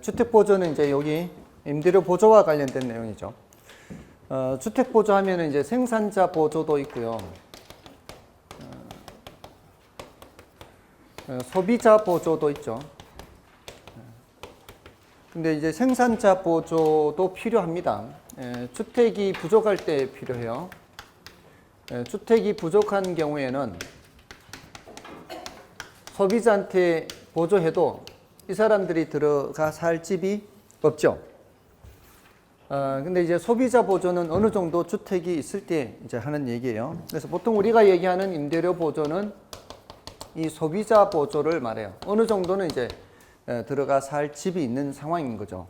주택보조는 이제 여기 임대료 보조와 관련된 내용이죠. 주택보조 하면은 이제 생산자 보조도 있고요. 소비자 보조도 있죠. 근데 이제 생산자 보조도 필요합니다. 주택이 부족할 때 필요해요. 주택이 부족한 경우에는 소비자한테 보조해도 이 사람들이 들어가 살 집이 없죠. 근데 이제 소비자 보조는 어느 정도 주택이 있을 때 이제 하는 얘기예요. 그래서 보통 우리가 얘기하는 임대료 보조는 이 소비자 보조를 말해요. 어느 정도는 이제 들어가 살 집이 있는 상황인 거죠.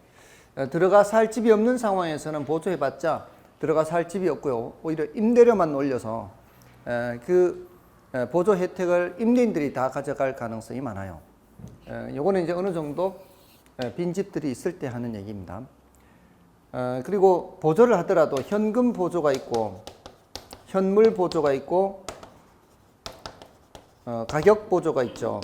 들어가 살 집이 없는 상황에서는 보조해봤자 들어가 살 집이 없고요. 오히려 임대료만 올려서 그 보조 혜택을 임대인들이 다 가져갈 가능성이 많아요. 요거는 이제 어느 정도 빈집들이 있을 때 하는 얘기입니다. 그리고 보조를 하더라도 현금 보조가 있고 현물 보조가 있고 가격 보조가 있죠.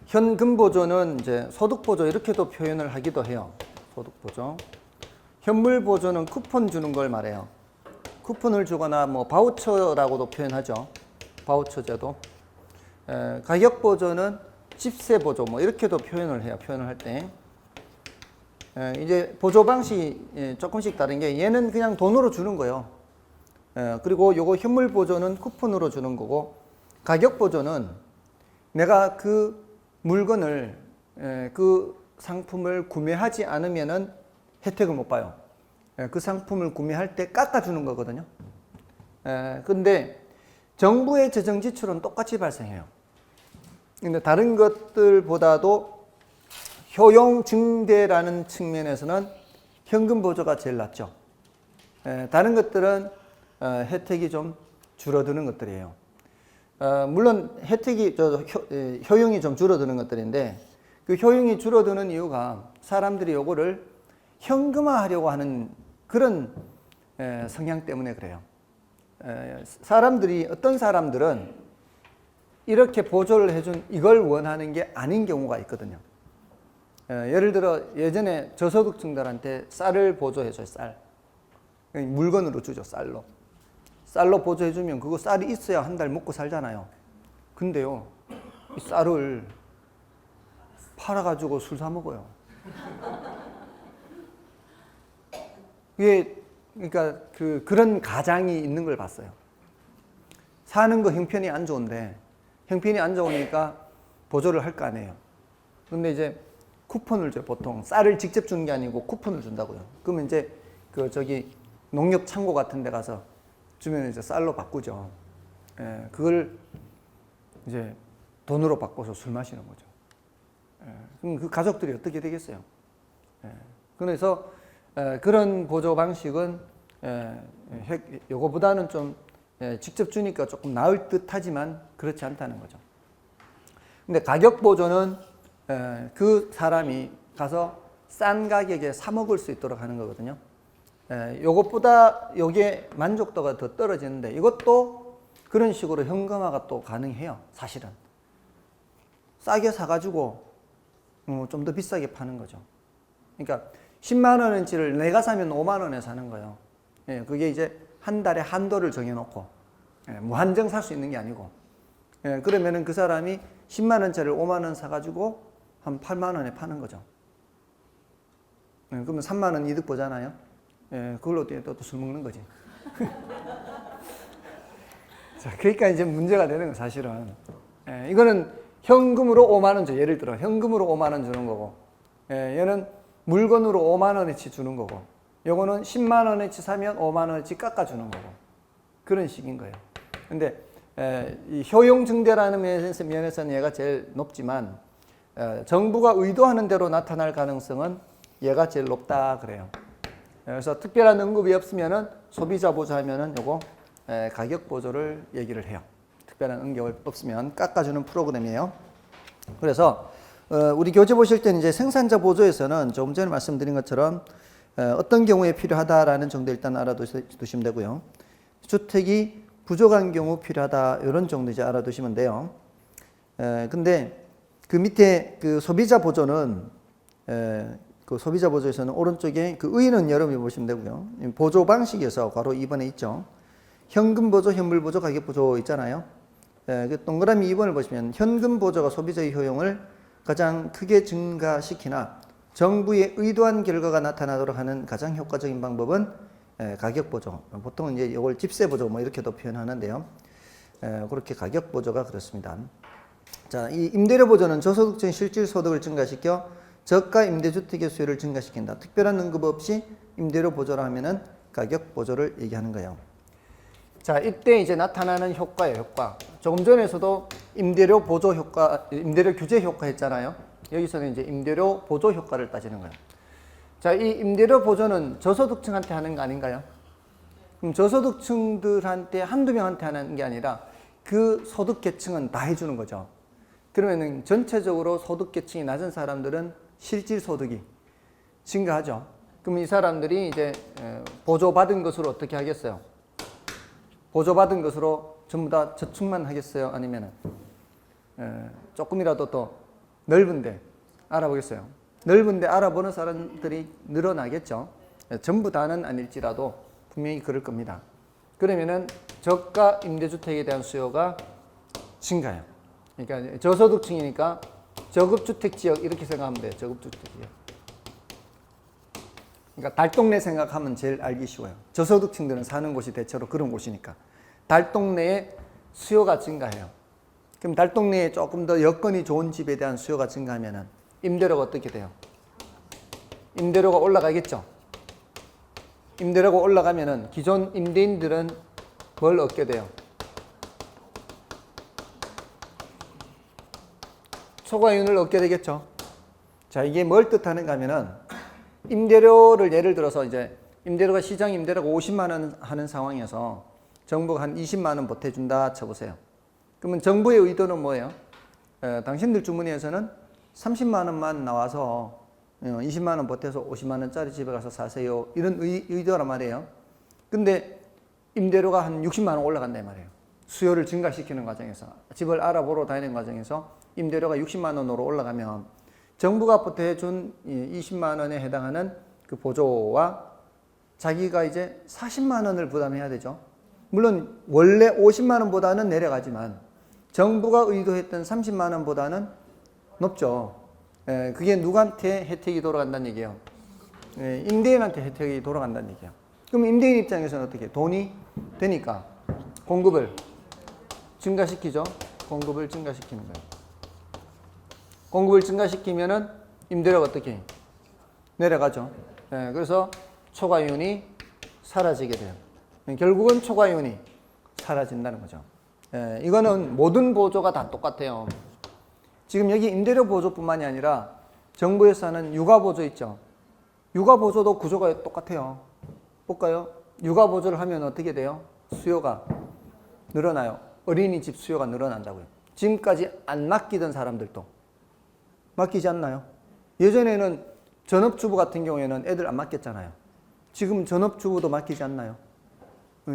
현금 보조는 이제 소득 보조 이렇게도 표현을 하기도 해요. 소득 보조. 현물 보조는 쿠폰 주는 걸 말해요. 쿠폰을 주거나 뭐 바우처라고도 표현하죠. 바우처 제도. 가격 보조는 집세 보조 뭐 이렇게도 표현을 해요. 표현을 할 때. 이제 보조 방식이 조금씩 다른 게 얘는 그냥 돈으로 주는 거예요. 그리고 요거 현물 보조는 쿠폰으로 주는 거고 가격 보조는 내가 그 물건을 그 상품을 구매하지 않으면은 혜택을 못 봐요. 그 상품을 구매할 때 깎아주는 거거든요. 근데 정부의 재정 지출은 똑같이 발생해요. 근데 다른 것들보다도 효용 증대라는 측면에서는 현금 보조가 제일 낫죠. 다른 것들은 혜택이 좀 줄어드는 것들이에요. 물론 혜택이 효용이 좀 줄어드는 것들인데 그 효용이 줄어드는 이유가 사람들이 요거를 현금화하려고 하는 그런 성향 때문에 그래요. 어떤 사람들은 이렇게 보조를 해준 이걸 원하는 게 아닌 경우가 있거든요. 예를 들어 예전에 저소득층들한테 쌀을 보조해줘요. 쌀. 물건으로 주죠. 쌀로 보조해주면 그거 쌀이 있어야 한 달 먹고 살잖아요. 근데요 이 쌀을 팔아가지고 술 사 먹어요. 이게 그러니까 그런 가장이 있는 걸 봤어요. 사는 거 형편이 안 좋은데 형편이 안 좋으니까 보조를 할 거 아니에요. 근데 이제 쿠폰을 줘요. 보통 쌀을 직접 주는 게 아니고 쿠폰을 준다고요. 그러면 이제 농협 창고 같은 데 가서 주면 이제 쌀로 바꾸죠. 그걸 이제 돈으로 바꿔서 술 마시는 거죠. 그럼 그 가족들이 어떻게 되겠어요? 그래서 그런 보조 방식은 요거보다는 좀 직접 주니까 조금 나을 듯 하지만 그렇지 않다는 거죠. 근데 가격 보조는 그 사람이 가서 싼 가격에 사 먹을 수 있도록 하는 거거든요. 요것보다 요게 만족도가 더 떨어지는데 이것도 그런 식으로 현금화가 또 가능해요. 사실은 싸게 사가지고 좀 더 비싸게 파는 거죠. 그러니까 10만 원어치를 내가 사면 5만 원에 사는 거예요. 그게 이제 한 달에 한도를 정해놓고 무한정 살 수 있는 게 아니고 그러면은 그 사람이 10만 원짜리를 5만 원 사가지고 한 8만 원에 파는 거죠. 그러면 3만 원 이득 보잖아요. 그걸로 또 술 먹는 거지. 자, 그러니까 이제 문제가 되는 거 사실은. 이거는 현금으로 5만 원 줘. 예를 들어 현금으로 5만 원 주는 거고, 얘는 물건으로 5만 원어치 주는 거고, 요거는 10만 원어치 사면 5만 원어치 깎아주는 거고, 그런 식인 거예요. 근데 이 효용 증대라는 면에서는 얘가 제일 높지만 정부가 의도하는 대로 나타날 가능성은 얘가 제일 높다 그래요. 그래서 특별한 언급이 없으면은 소비자 보조하면은 요거 가격 보조를 얘기를 해요. 특별한 언급이 없으면 깎아주는 프로그램이에요. 그래서 우리 교재 보실 때는 이제 생산자 보조에서는 조금 전에 말씀드린 것처럼 어떤 경우에 필요하다라는 정도 일단 알아두시면 되고요. 주택이 부족한 경우 필요하다 이런 정도 이제 알아두시면 돼요. 근데 그 밑에 그 소비자 보조는 그 소비자 보조에서는 오른쪽에 그 의는 여러분이 보시면 되고요. 보조 방식에서 바로 2번에 있죠. 현금 보조, 현물 보조, 가격 보조 있잖아요. 그 동그라미 2번을 보시면 현금 보조가 소비자의 효용을 가장 크게 증가시키나 정부의 의도한 결과가 나타나도록 하는 가장 효과적인 방법은 가격 보조. 보통은 이제 이걸 집세 보조 뭐 이렇게도 표현하는데요. 그렇게 가격 보조가 그렇습니다. 자, 이 임대료 보조는 저소득층 실질 소득을 증가시켜 저가 임대주택의 수요를 증가시킨다. 특별한 언급 없이 임대료 보조라 하면은 가격 보조를 얘기하는 거예요. 자, 이때 이제 나타나는 효과예요, 효과. 조금 전에서도 임대료 보조 효과, 임대료 규제 효과 했잖아요. 여기서는 이제 임대료 보조 효과를 따지는 거예요. 자, 이 임대료 보조는 저소득층한테 하는 거 아닌가요? 그럼 저소득층들한테 한두 명한테 하는 게 아니라 그 소득 계층은 다 해주는 거죠. 그러면은 전체적으로 소득 계층이 낮은 사람들은 실질 소득이 증가하죠. 그럼 이 사람들이 이제 보조받은 것으로 어떻게 하겠어요? 보조받은 것으로 전부 다 저축만 하겠어요? 아니면은 조금이라도 더 넓은데 알아보겠어요? 넓은데 알아보는 사람들이 늘어나겠죠. 전부 다는 아닐지라도 분명히 그럴 겁니다. 그러면은 저가 임대주택에 대한 수요가 증가해요. 그러니까 저소득층이니까 저급주택지역 이렇게 생각하면 돼요. 저급주택지역. 그러니까 달동네 생각하면 제일 알기 쉬워요. 저소득층들은 사는 곳이 대체로 그런 곳이니까. 달동네에 수요가 증가해요. 그럼 달동네에 조금 더 여건이 좋은 집에 대한 수요가 증가하면 임대료가 어떻게 돼요? 임대료가 올라가겠죠. 임대료가 올라가면 기존 임대인들은 뭘 얻게 돼요? 초과이윤을 얻게 되겠죠. 자, 이게 뭘 뜻하는가 하면은 임대료를 예를 들어서 이제 임대료가 시장 임대료가 50만 원 하는 상황에서 정부가 한 20만 원 보태준다 쳐보세요. 그러면 정부의 의도는 뭐예요? 당신들 주머니에서는 30만 원만 나와서 20만 원 보태서 50만 원짜리 집에 가서 사세요. 이런 의도란 말이에요. 근데 임대료가 한 60만 원 올라간다 이 말이에요. 수요를 증가시키는 과정에서 집을 알아보러 다니는 과정에서 임대료가 60만 원으로 올라가면 정부가 보태준 20만 원에 해당하는 그 보조와 자기가 이제 40만 원을 부담해야 되죠. 물론 원래 50만 원보다는 내려가지만 정부가 의도했던 30만 원보다는 높죠. 그게 누구한테 혜택이 돌아간다는 얘기예요? 임대인한테 혜택이 돌아간다는 얘기예요. 그럼 임대인 입장에서는 어떻게? 돈이 되니까 공급을 증가시키죠. 공급을 증가시키는 거예요. 공급을 증가시키면은 임대료가 어떻게? 내려가죠. 그래서 초과이윤이 사라지게 돼요. 결국은 초과이윤이 사라진다는 거죠. 이거는 모든 보조가 다 똑같아요. 지금 여기 임대료 보조뿐만이 아니라 정부에서 하는 육아보조 있죠. 육아보조도 구조가 똑같아요. 볼까요? 육아보조를 하면 어떻게 돼요? 수요가 늘어나요. 어린이집 수요가 늘어난다고요. 지금까지 안 맡기던 사람들도 맡기지 않나요? 예전에는 전업주부 같은 경우에는 애들 안 맡겼잖아요. 지금 전업주부도 맡기지 않나요?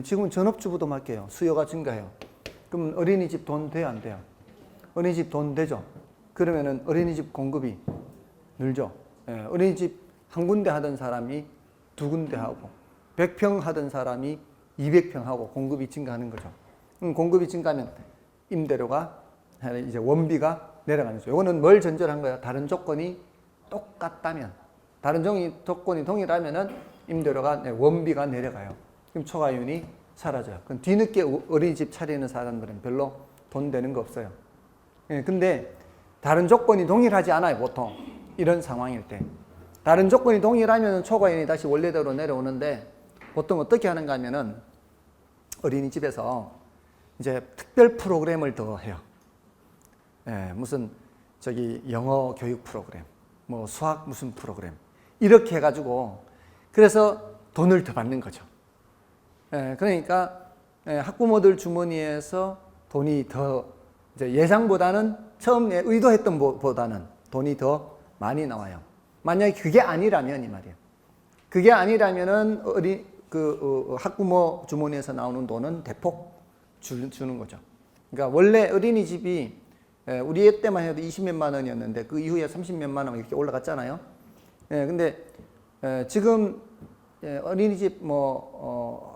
지금은 전업주부도 맡겨요. 수요가 증가해요. 그럼 어린이집 돈 돼요? 안 돼요? 어린이집 돈 되죠? 그러면은 어린이집 공급이 늘죠. 어린이집 한 군데 하던 사람이 두 군데 하고 100평 하던 사람이 200평 하고 공급이 증가하는 거죠. 공급이 증가하면 임대료가 이제 원비가 내려가면서 이거는 뭘 전제로 한 거예요? 다른 조건이 똑같다면 다른 조건이 동일하면은 임대료가 원비가 내려가요. 그럼 초과이윤이 사라져요. 그럼 뒤늦게 어린이집 차리는 사람들은 별로 돈 되는 거 없어요. 근데 다른 조건이 동일하지 않아요. 보통 이런 상황일 때 다른 조건이 동일하면 초과이윤이 다시 원래대로 내려오는데 보통 어떻게 하는가 하면은 어린이집에서 이제 특별 프로그램을 더 해요. 무슨 저기 영어 교육 프로그램, 뭐 수학 무슨 프로그램 이렇게 해가지고 그래서 돈을 더 받는 거죠. 그러니까 학부모들 주머니에서 돈이 더 이제 예상보다는 처음에 의도했던 보다는 돈이 더 많이 나와요. 만약에 그게 아니라면 이 말이에요. 그게 아니라면은 학부모 주머니에서 나오는 돈은 대폭 주는 거죠. 그러니까 원래 어린이집이 우리 때만 해도 20몇만 원이었는데 그 이후에 30몇만 원 이렇게 올라갔잖아요. 근데 지금 어린이집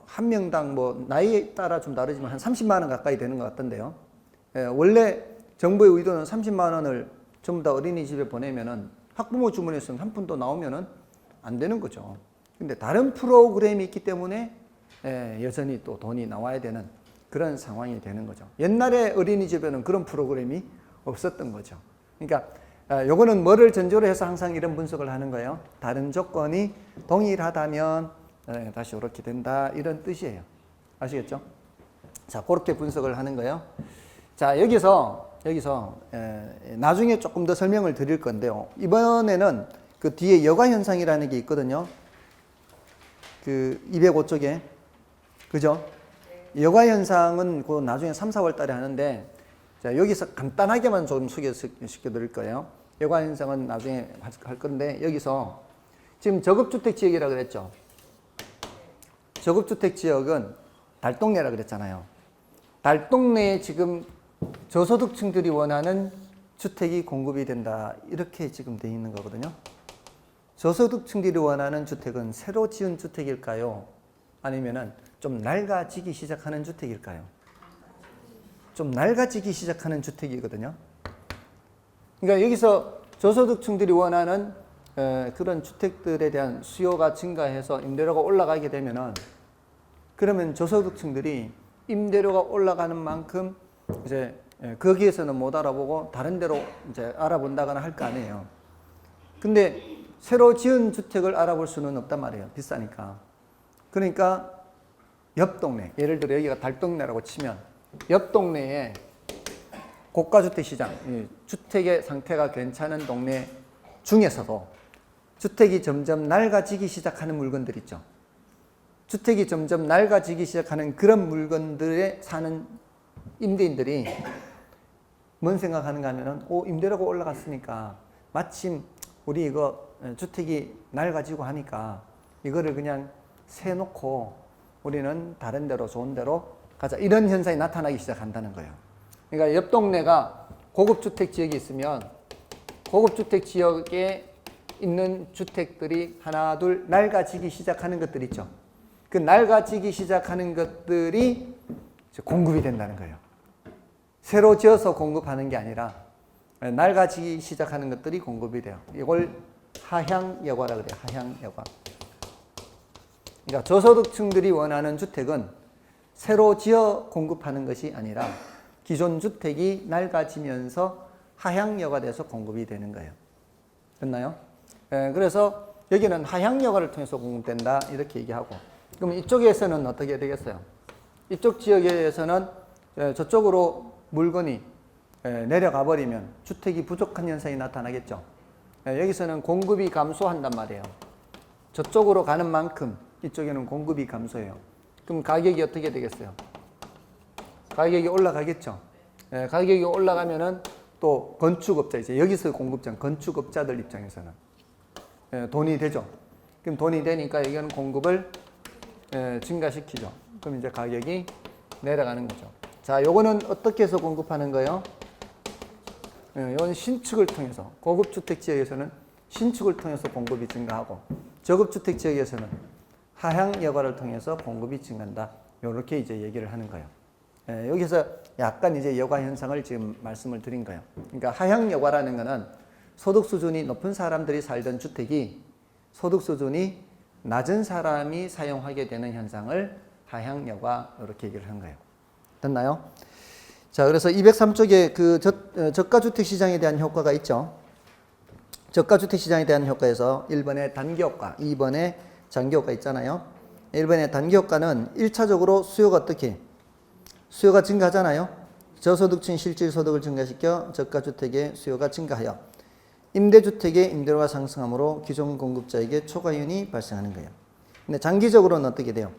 한 명당 나이에 따라 좀 다르지만 한 30만 원 가까이 되는 것 같던데요. 원래 정부의 의도는 30만 원을 전부 다 어린이집에 보내면은 학부모 주문에서는 한 푼도 나오면은 안 되는 거죠. 근데 다른 프로그램이 있기 때문에 여전히 또 돈이 나와야 되는 그런 상황이 되는 거죠. 옛날에 어린이집에는 그런 프로그램이 없었던 거죠. 그러니까 요거는 뭐를 전제로 해서 항상 이런 분석을 하는 거예요. 다른 조건이 동일하다면 다시 이렇게 된다 이런 뜻이에요. 아시겠죠? 자, 그렇게 분석을 하는 거예요. 자, 여기서 나중에 조금 더 설명을 드릴 건데요. 이번에는 그 뒤에 여가 현상이라는 게 있거든요. 그 205쪽에. 그죠? 여가 현상은 그 나중에 3, 4월 달에 하는데, 자, 여기서 간단하게만 좀 소개시켜 드릴 거예요. 여가 현상은 나중에 할 건데, 여기서 지금 저급주택 지역이라 그랬죠. 저급주택 지역은 달동네라 그랬잖아요. 달동네에 지금 저소득층들이 원하는 주택이 공급이 된다. 이렇게 지금 돼 있는 거거든요. 저소득층들이 원하는 주택은 새로 지은 주택일까요? 아니면은 좀 낡아지기 시작하는 주택일까요? 좀 낡아지기 시작하는 주택이거든요. 그러니까 여기서 저소득층들이 원하는 그런 주택들에 대한 수요가 증가해서 임대료가 올라가게 되면은 그러면 저소득층들이 임대료가 올라가는 만큼 이제 거기에서는 못 알아보고 다른 데로 이제 알아본다거나 할 거 아니에요. 근데 새로 지은 주택을 알아볼 수는 없단 말이에요. 비싸니까. 그러니까 옆 동네, 예를 들어 여기가 달동네라고 치면 옆 동네에 고가주택 시장, 주택의 상태가 괜찮은 동네 중에서도 주택이 점점 낡아지기 시작하는 물건들 있죠. 주택이 점점 낡아지기 시작하는 그런 물건들에 사는 임대인들이 뭔 생각하는가 하면은 임대료가 올라갔으니까 마침 우리 이거 주택이 낡아지고 하니까 이거를 그냥 세놓고 우리는 다른 데로 좋은 데로 가자. 이런 현상이 나타나기 시작한다는 거예요. 그러니까 옆 동네가 고급주택 지역이 있으면 고급주택 지역에 있는 주택들이 하나 둘 낡아지기 시작하는 것들 있죠. 그 낡아지기 시작하는 것들이 공급이 된다는 거예요. 새로 지어서 공급하는 게 아니라 낡아지기 시작하는 것들이 공급이 돼요. 이걸 하향여과라 그래요. 하향여과. 그러니까 저소득층들이 원하는 주택은 새로 지어 공급하는 것이 아니라 기존 주택이 낡아지면서 하향여과돼서 공급이 되는 거예요. 됐나요? 그래서 여기는 하향여과를 통해서 공급된다 이렇게 얘기하고, 그럼 이쪽에서는 어떻게 되겠어요? 이쪽 지역에서는 저쪽으로 물건이 내려가 버리면 주택이 부족한 현상이 나타나겠죠. 여기서는 공급이 감소한단 말이에요. 저쪽으로 가는 만큼 이쪽에는 공급이 감소해요. 그럼 가격이 어떻게 되겠어요? 가격이 올라가겠죠. 가격이 올라가면은 또 건축업자, 이제 여기서 공급자, 건축업자들 입장에서는 돈이 되죠. 그럼 돈이 되니까 여기는 공급을 증가시키죠. 그럼 이제 가격이 내려가는 거죠. 자, 요거는 어떻게 해서 공급하는 거예요? 이건 신축을 통해서, 고급주택 지역에서는 신축을 통해서 공급이 증가하고, 저급주택 지역에서는 하향여과를 통해서 공급이 증가한다. 이렇게 이제 얘기를 하는 거예요. 여기서 약간 이제 여과 현상을 지금 말씀을 드린 거예요. 그러니까 하향여과라는 거는 소득 수준이 높은 사람들이 살던 주택이 소득 수준이 낮은 사람이 사용하게 되는 현상을 하향여과 이렇게 얘기를 한 거예요. 됐나요? 자, 그래서 203쪽에 그 저가주택 시장에 대한 효과가 있죠. 저가주택 시장에 대한 효과에서 1번에 단기효과, 2번에 장기효과 있잖아요. 1번의 단기효과는 1차적으로 수요가 어떻게? 수요가 증가하잖아요. 저소득층 실질소득을 증가시켜 저가주택의 수요가 증가하여 임대주택의 임대료가 상승하므로 기존 공급자에게 초과이윤이 발생하는 거예요. 근데 장기적으로는 어떻게 돼요?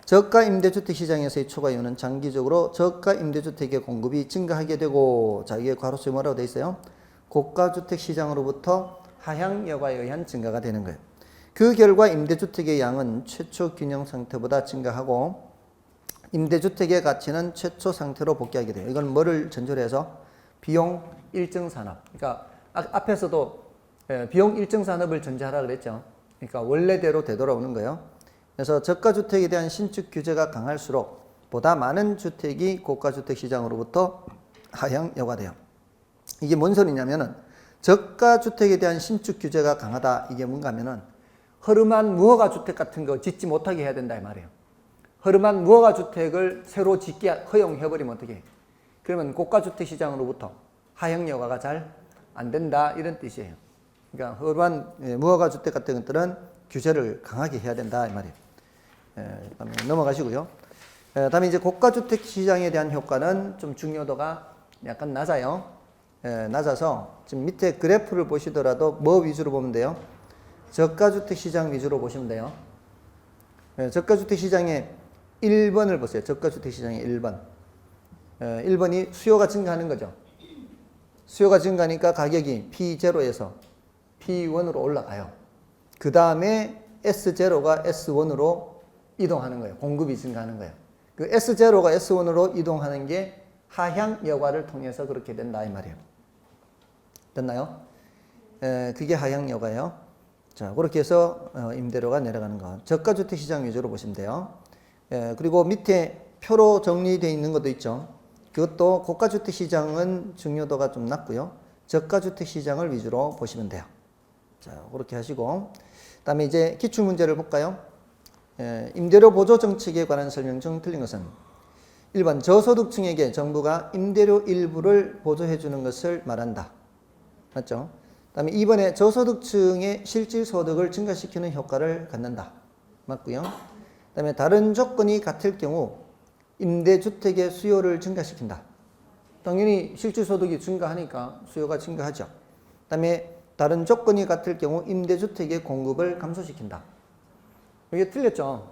저가 임대주택 시장에서의 초과이윤은 장기적으로 저가 임대주택의 공급이 증가하게 되고, 자, 이게 괄호수에 뭐라고 되어 있어요? 고가주택 시장으로부터 하향여과에 의한 증가가 되는 거예요. 그 결과 임대주택의 양은 최초 균형 상태보다 증가하고 임대주택의 가치는 최초 상태로 복귀하게 돼요. 이건 뭐를 전제로 해서? 비용 일정 산업. 그러니까 앞에서도 비용 일정 산업을 전제하라 그랬죠. 그러니까 원래대로 되돌아오는 거예요. 그래서 저가주택에 대한 신축 규제가 강할수록 보다 많은 주택이 고가주택 시장으로부터 하향 여과돼요. 이게 뭔 소리냐면은 저가주택에 대한 신축 규제가 강하다. 이게 뭔가 하면은 허름한 무허가 주택 같은 거 짓지 못하게 해야 된다 이 말이에요. 허름한 무허가 주택을 새로 짓게 허용해버리면 어떻게 해? 그러면 고가주택 시장으로부터 하향 여과가 잘 안 된다 이런 뜻이에요. 그러니까 허름한 무허가 주택 같은 것들은 규제를 강하게 해야 된다 이 말이에요. 다음에 넘어가시고요. 다음에 이제 고가주택 시장에 대한 효과는 좀 중요도가 약간 낮아요. 낮아서 지금 밑에 그래프를 보시더라도 뭐 위주로 보면 돼요? 저가주택 시장 위주로 보시면 돼요. 저가주택 시장의 1번을 보세요. 저가주택 시장의 1번. 1번이 수요가 증가하는 거죠. 수요가 증가하니까 가격이 P0에서 P1으로 올라가요. 그 다음에 S0가 S1으로 이동하는 거예요. 공급이 증가하는 거예요. 그 S0가 S1으로 이동하는 게 하향 여과를 통해서 그렇게 된다 이 말이에요. 됐나요? 그게 하향 여과예요. 자, 그렇게 해서 임대료가 내려가는 거. 저가주택 시장 위주로 보시면 돼요. 그리고 밑에 표로 정리되어 있는 것도 있죠. 그것도 고가주택 시장은 중요도가 좀 낮고요. 저가주택 시장을 위주로 보시면 돼요. 자, 그렇게 하시고 그다음에 이제 기출 문제를 볼까요? 임대료 보조 정책에 관한 설명 중 틀린 것은 1번 저소득층에게 정부가 임대료 일부를 보조해 주는 것을 말한다. 맞죠? 그다음에 2번에 저소득층의 실질 소득을 증가시키는 효과를 갖는다. 맞고요. 그다음에 다른 조건이 같을 경우 임대주택의 수요를 증가시킨다. 당연히 실질 소득이 증가하니까 수요가 증가하죠. 그다음에 다른 조건이 같을 경우 임대주택의 공급을 감소시킨다. 이게 틀렸죠.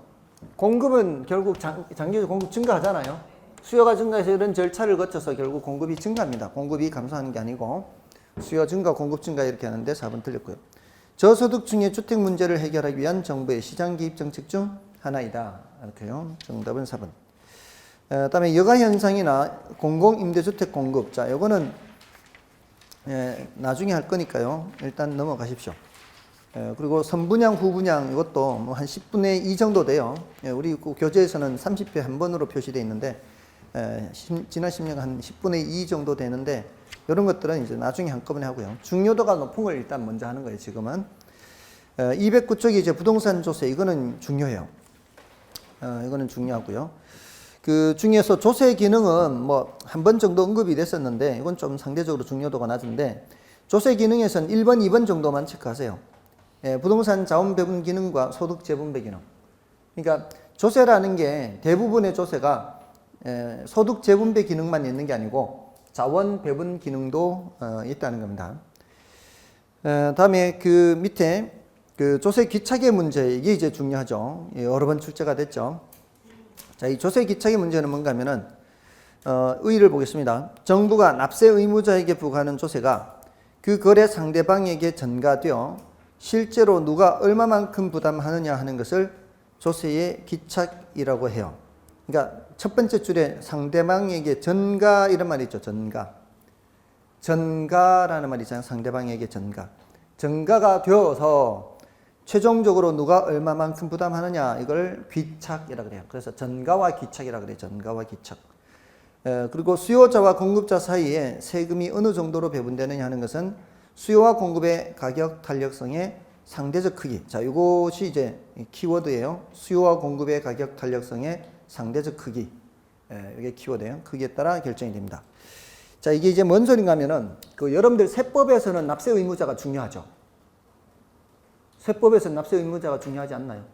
공급은 결국 장기적으로 공급 증가하잖아요. 수요가 증가해서 이런 절차를 거쳐서 결국 공급이 증가합니다. 공급이 감소하는 게 아니고 수요 증가, 공급 증가 이렇게 하는데 4번 틀렸고요. 저소득층의 주택 문제를 해결하기 위한 정부의 시장 개입 정책 중 하나이다. 이렇게요. 정답은 4번. 그다음에 여가 현상이나 공공 임대주택 공급. 자, 요거는 나중에 할 거니까요. 일단 넘어가십시오. 그리고 선분양, 후분양 이것도 뭐 한 10분의 2 정도 돼요. 우리 교재에서는 30회 한 번으로 표시되어 있는데 지난 10년 한 10분의 2 정도 되는데 이런 것들은 이제 나중에 한꺼번에 하고요. 중요도가 높은 걸 일단 먼저 하는 거예요. 지금은 209쪽이 이제 부동산 조세 이거는 중요해요. 이거는 중요하고요. 그 중에서 조세 기능은 뭐 한 번 정도 언급이 됐었는데 이건 좀 상대적으로 중요도가 낮은데 조세 기능에서는 1번, 2번 정도만 체크하세요. 부동산 자원 배분 기능과 소득 재분배 기능. 그러니까 조세라는 게 대부분의 조세가 소득 재분배 기능만 있는 게 아니고 자원 배분 기능도 있다는 겁니다. 다음에 그 밑에 그 조세 귀착의 문제 이게 이제 중요하죠. 여러 번 출제가 됐죠. 자, 이 조세 귀착의 문제는 뭔가 하면은 의의를 보겠습니다. 정부가 납세 의무자에게 부과하는 조세가 그 거래 상대방에게 전가되어 실제로 누가 얼마만큼 부담하느냐 하는 것을 조세의 귀착이라고 해요. 그러니까 첫 번째 줄에 상대방에게 전가 이런 말이 있죠. 전가. 전가라는 말이 있잖아요. 상대방에게 전가. 전가가 되어서 최종적으로 누가 얼마만큼 부담하느냐 이걸 귀착이라고 그래요. 그래서 전가와 귀착이라고 그래요. 전가와 귀착. 그리고 수요자와 공급자 사이에 세금이 어느 정도로 배분되느냐 하는 것은 수요와 공급의 가격 탄력성의 상대적 크기. 자, 이것이 이제 키워드예요. 수요와 공급의 가격 탄력성의 상대적 크기. 이게 키워드예요. 크기에 따라 결정이 됩니다. 자, 이게 이제 뭔 소린가 하면은 그 여러분들 세법에서는 납세 의무자가 중요하죠. 세법에서는 납세 의무자가 중요하지 않나요?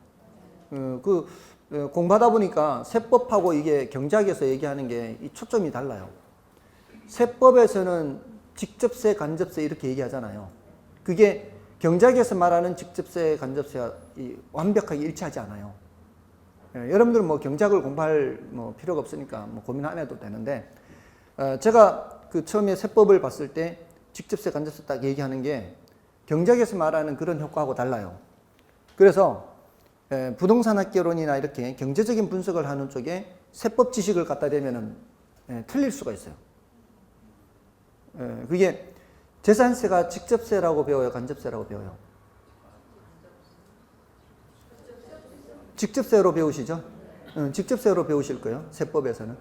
공부하다 보니까 세법하고 이게 경제학에서 얘기하는 게 이 초점이 달라요. 세법에서는 직접세, 간접세 이렇게 얘기하잖아요. 그게 경제학에서 말하는 직접세, 간접세와 완벽하게 일치하지 않아요. 여러분들은 뭐 경제학을 공부할 필요가 없으니까 고민 안 해도 되는데, 제가 그 처음에 세법을 봤을 때 직접세, 간접세 딱 얘기하는 게 경제학에서 말하는 그런 효과하고 달라요. 그래서 부동산 학개론이나 이렇게 경제적인 분석을 하는 쪽에 세법 지식을 갖다 대면은 틀릴 수가 있어요. 그게 재산세가 직접세라고 배워요, 간접세라고 배워요? 직접세로 배우시죠? 직접세로 배우실 거예요, 세법에서는.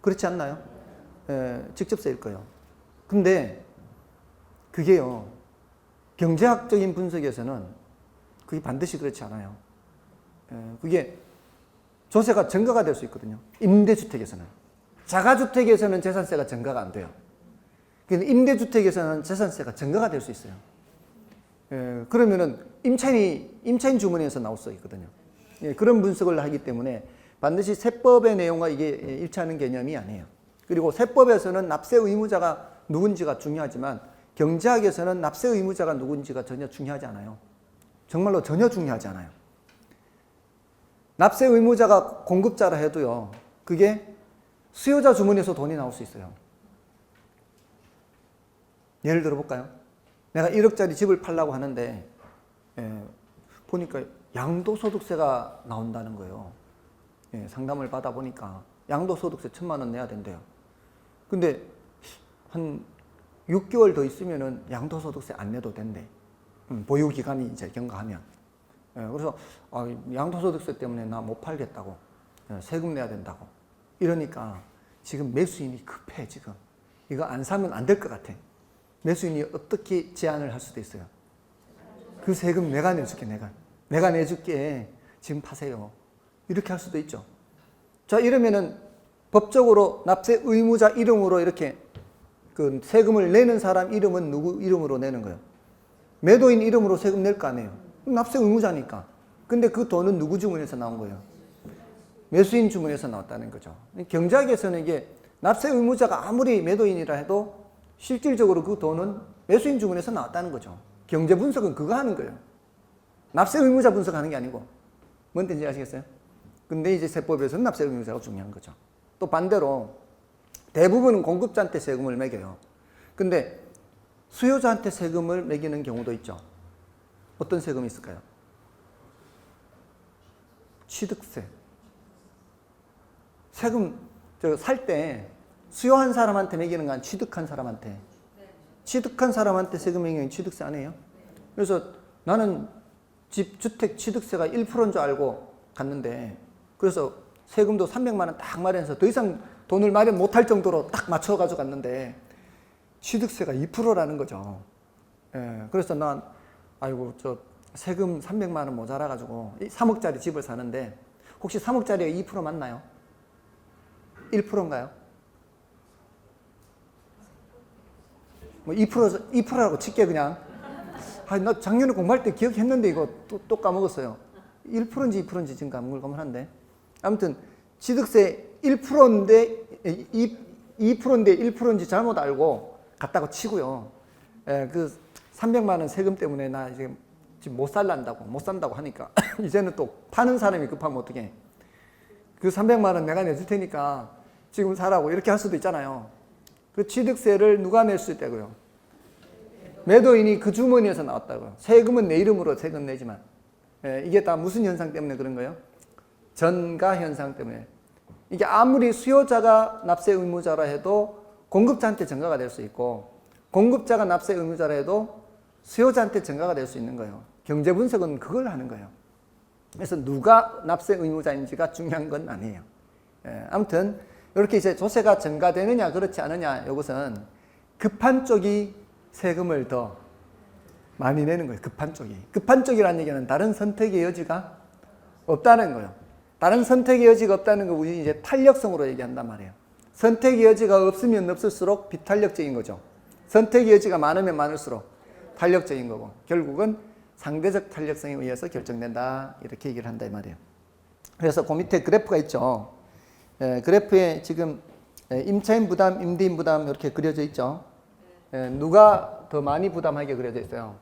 그렇지 않나요? 직접세일 거예요. 근데 그게요, 경제학적인 분석에서는 그게 반드시 그렇지 않아요. 그게 조세가 전가가 될 수 있거든요. 임대주택에서는. 자가주택에서는 재산세가 전가가 안 돼요. 근데 임대주택에서는 재산세가 전가가 될 수 있어요. 그러면은 임차인 주머니에서 나올 수 있거든요. 그런 분석을 하기 때문에 반드시 세법의 내용과 이게 일치하는 개념이 아니에요. 그리고 세법에서는 납세 의무자가 누군지가 중요하지만 경제학에서는 납세 의무자가 누군지가 전혀 중요하지 않아요. 정말로 전혀 중요하지 않아요. 납세 의무자가 공급자라 해도요, 그게 수요자 주머니에서 돈이 나올 수 있어요. 예를 들어 볼까요? 내가 1억짜리 집을 팔려고 하는데 보니까 양도소득세가 나온다는 거예요. 상담을 받아보니까 양도소득세 1,000만 원 내야 된대요. 근데 한 6개월 더 있으면은 양도소득세 안 내도 된대. 보유기간이 이제 경과하면. 그래서 양도소득세 때문에 나 못 팔겠다고. 세금 내야 된다고. 이러니까 지금 매수인이 급해, 지금. 이거 안 사면 안 될 것 같아. 매수인이 어떻게 제안을 할 수도 있어요. 그 세금 내가 내줄게, 내가 내줄게. 지금 파세요. 이렇게 할 수도 있죠. 자, 이러면은 법적으로 납세 의무자 이름으로 이렇게 그 세금을 내는 사람 이름은 누구 이름으로 내는 거예요? 매도인 이름으로 세금 낼 거 아니에요. 납세 의무자니까. 근데 그 돈은 누구 주머니에서 나온 거예요? 매수인 주머니에서 나왔다는 거죠. 경제학에서는 이게 납세 의무자가 아무리 매도인이라 해도 실질적으로 그 돈은 매수인 주머니에서 나왔다는 거죠. 경제 분석은 그거 하는 거예요. 납세 의무자 분석하는 게 아니고. 뭔 뜻인지 아시겠어요? 근데 이제 세법에서는 납세 의무자가 중요한 거죠. 또 반대로 대부분은 공급자한테 세금을 매겨요. 근데 수요자한테 세금을 매기는 경우도 있죠. 어떤 세금이 있을까요? 취득세. 세금 살 때 수요한 사람한테 매기는 건 취득한 사람한테. 취득한 사람한테 세금 매기는 취득세 아니에요? 그래서 나는 집 주택 취득세가 1%인 줄 알고 갔는데, 그래서 세금도 300만 원 딱 마련해서 더 이상 돈을 마련 못할 정도로 딱 맞춰가지고 갔는데 취득세가 2%라는 거죠. 그래서 난 아이고 저 세금 300만 원 모자라가지고 3억짜리 집을 사는데, 혹시 3억짜리가 2% 맞나요? 1%인가요? 뭐 2%라고 칠게 그냥. 나 작년에 공부할 때 기억했는데 이거 또 까먹었어요. 1%인지 2%인지 지금 가물가물한데. 아무튼 취득세 1%인데 2%인데 1%인지 잘못 알고 갔다고 치고요. 그 300만 원 세금 때문에 나 지금 못 산다고 하니까 이제는 또 파는 사람이 급하면 어떡해. 그 300만 원 내가 내줄 테니까 지금 사라고 이렇게 할 수도 있잖아요. 그 취득세를 누가 낼 수 있다고요? 매도인이 그 주머니에서 나왔다고요. 세금은 내 이름으로 세금 내지만. 이게 다 무슨 현상 때문에 그런 거예요? 전가 현상 때문에. 이게 아무리 수요자가 납세 의무자라 해도 공급자한테 전가가 될 수 있고, 공급자가 납세 의무자라 해도 수요자한테 전가가 될 수 있는 거예요. 경제 분석은 그걸 하는 거예요. 그래서 누가 납세 의무자인지가 중요한 건 아니에요. 아무튼 이렇게 이제 조세가 전가되느냐 그렇지 않느냐, 이것은 급한 쪽이 세금을 더 많이 내는 거예요. 급한 쪽이. 급한 쪽이라는 얘기는 다른 선택의 여지가 없다는 거예요. 다른 선택의 여지가 없다는 거 우리 이제 탄력성으로 얘기한단 말이에요. 선택의 여지가 없으면 없을수록 비탄력적인 거죠. 선택의 여지가 많으면 많을수록 탄력적인 거고, 결국은 상대적 탄력성에 의해서 결정된다, 이렇게 얘기를 한다 이 말이에요. 그래서 그 밑에 그래프가 있죠. 그래프에 지금 임차인 부담, 임대인 부담 이렇게 그려져 있죠. 누가 더 많이 부담하게 그려져 있어요?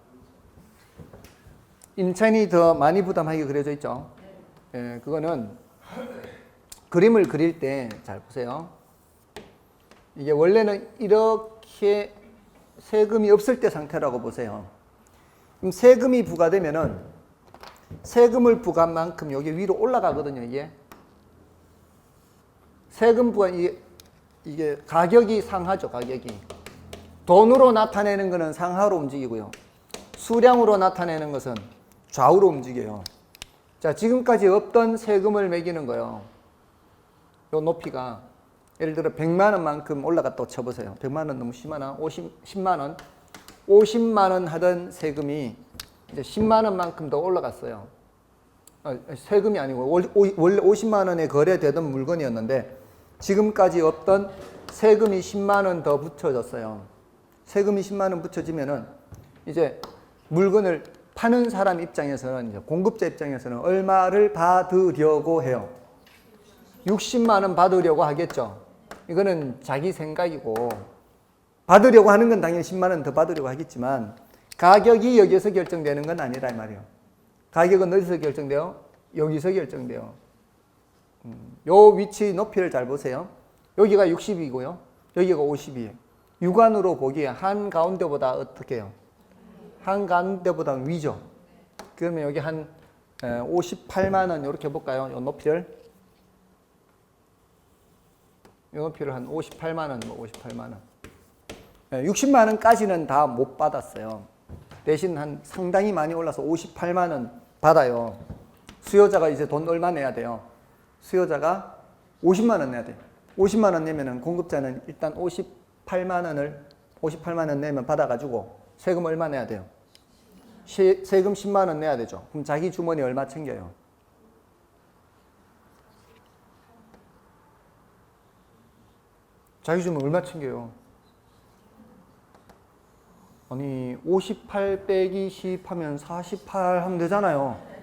임차인이 더 많이 부담하게 그려져 있죠. 그거는 그림을 그릴 때 잘 보세요. 이게 원래는 이렇게 세금이 없을 때 상태라고 보세요. 그럼 세금이 부과되면은 세금을 부과한 만큼 여기 위로 올라가거든요, 이게. 세금 부과, 이게 가격이 상하죠, 가격이. 돈으로 나타내는 것은 상하로 움직이고요. 수량으로 나타내는 것은 좌우로 움직여요. 자, 지금까지 없던 세금을 매기는 거예요. 요 높이가 예를 들어 100만 원만큼 올라갔다고 쳐보세요. 100만 원 너무 심하나? 10만 원. 50만 원 하던 세금이 이제 10만 원만큼 더 올라갔어요. 세금이 아니고 원래 50만 원에 거래되던 물건이었는데 지금까지 없던 세금이 10만 원 더 붙여졌어요. 세금이 10만 원 붙여지면은 이제 물건을 파는 사람 입장에서는, 이제 공급자 입장에서는 얼마를 받으려고 해요? 60만 원 받으려고 하겠죠. 이거는 자기 생각이고, 받으려고 하는 건 당연히 10만 원 더 받으려고 하겠지만 가격이 여기서 결정되는 건 아니라 이 말이에요. 가격은 어디서 결정돼요? 여기서 결정돼요. 요 위치 높이를 잘 보세요. 여기가 60이고요. 여기가 50이에요. 육안으로 보기에 한가운데보다 어떻게 해요? 한가운데보다 위죠. 그러면 여기 한 58만 원 이렇게 볼까요? 요 높이를. 요 높이를 한 58만 원, 58만 원. 60만 원까지는 다 못 받았어요. 대신 한 상당히 많이 올라서 58만 원 받아요. 수요자가 이제 돈 얼마 내야 돼요? 수요자가 50만 원 내야 돼요. 50만 원 내면은 공급자는 일단 58만 원 내면 받아가지고 세금 얼마 내야 돼요? 세금 10만 원 내야 되죠. 그럼 자기 주머니 얼마 챙겨요? 자기 주머니 얼마 챙겨요? 아니 58 빼기 10 하면 48 하면 되잖아요.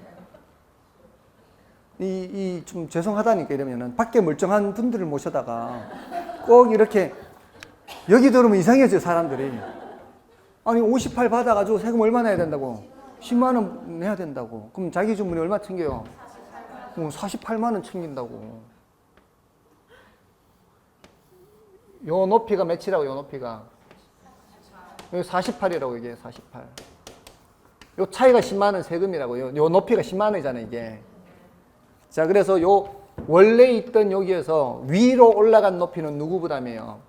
좀 죄송하다니까 이러면은 밖에 멀쩡한 분들을 모셔다가 꼭 이렇게 여기 들으면 이상해져요 사람들이. 아니 58 받아가지고 세금 얼마 내야 된다고? 10만 원 내야 된다고. 그럼 자기 주머니 얼마 챙겨요? 48만 원 챙긴다고. 요 높이가 몇이라고? 요 높이가 여기 48이라고. 이게 48. 요 차이가 10만 원 세금이라고. 요 높이가 10만 원이잖아요 이게. 자, 그래서 요 원래 있던 여기에서 위로 올라간 높이는 누구 부담이에요?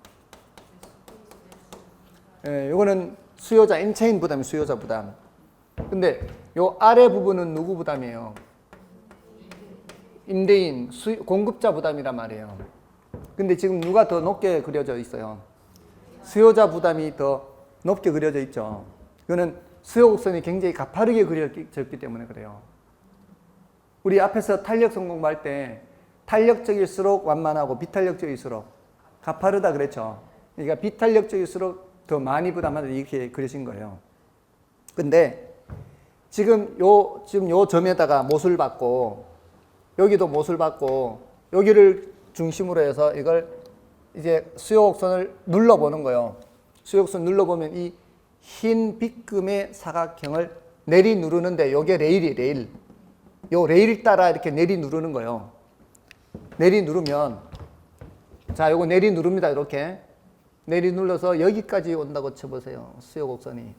요거는 수요자, 엔체인 부담이 수요자 부담. 근데 요 아래 부분은 누구 부담이에요? 임대인, 공급자 부담이란 말이에요. 근데 지금 누가 더 높게 그려져 있어요? 수요자 부담이 더 높게 그려져 있죠. 이거는 수요 곡선이 굉장히 가파르게 그려졌기 때문에 그래요. 우리 앞에서 탄력성 공부할 때 탄력적일수록 완만하고 비탄력적일수록 가파르다 그랬죠. 그러니까 비탄력적일수록 더 많이 부담한다 이렇게 그려진 거예요. 근데 지금 요 점에다가 못을 받고 여기도 못을 받고 여기를 중심으로 해서 이걸 이제 수요곡선을 눌러보는 거예요. 수요곡선 눌러보면 이 흰 빗금의 사각형을 내리 누르는데 요게 레일. 요 레일 따라 이렇게 내리 누르는 거예요. 내리 누르면 자, 요거 내리 누릅니다. 이렇게 내리 눌러서 여기까지 온다고 쳐보세요. 수요곡선이